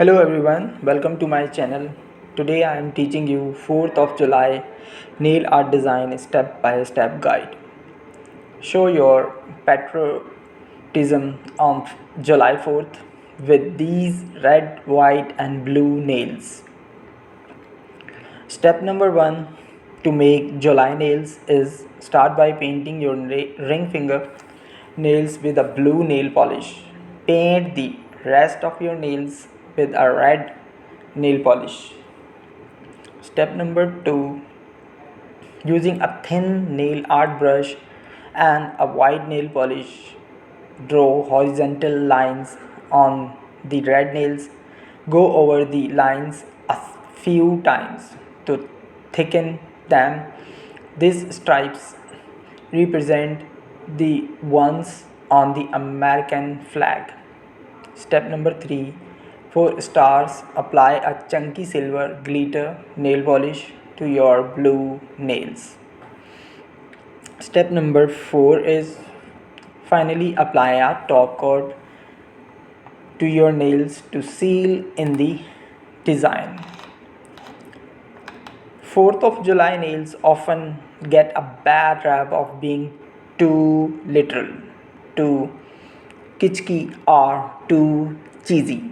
Hello everyone, welcome to my channel. Today I am teaching you 4th of July nail art design step by step guide. Show your patriotism on July 4th with these red, white and blue nails. Step number 1 to make July nails is start by painting your ring finger nails with a blue nail polish. Paint the rest of your nails with a red nail polish. Step number 2, using a thin nail art brush and a white nail polish, draw horizontal lines on the red nails. Go over the lines a few times to thicken them. These stripes represent the ones on the American flag. Step number 3, for stars, apply a chunky silver glitter nail polish to your blue nails. Step number 4 is finally apply a top coat to your nails to seal in the design. 4th of July nails often get a bad rap of being too literal, too kitschy or too cheesy,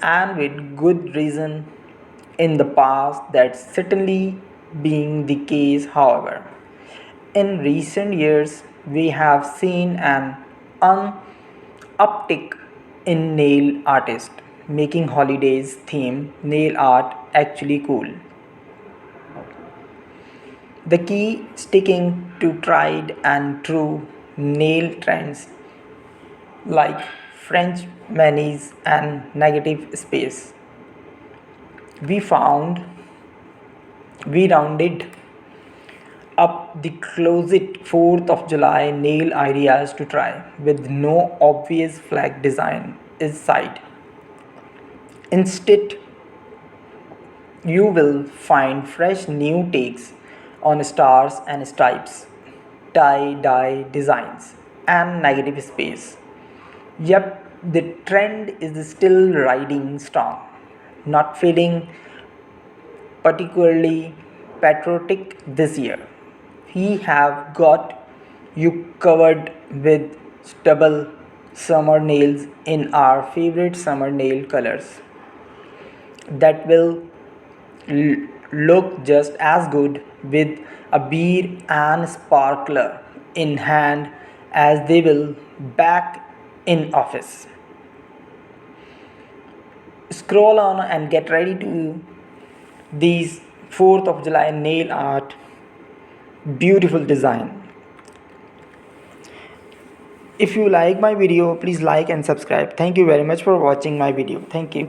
and with good reason. In the past, that's certainly being the case. However, in recent years we have seen an uptick in nail artists making holidays theme nail art actually cool. The key sticking to tried and true nail trends like French mayonnaise and negative space. We found we rounded up the closet 4th of July nail ideas to try with no obvious flag design is sight. Instead, you will find fresh new takes on stars and stripes, tie-dye designs, and negative space. Yep, the trend is still riding strong, not feeling particularly patriotic this year. We have got you covered with stubble summer nails in our favorite summer nail colors that will look just as good with a beer and sparkler in hand as they will back in office. Scroll on and get ready to these 4th of July nail art beautiful design. If you like my video, please like and subscribe. Thank you very much for watching my video. Thank you.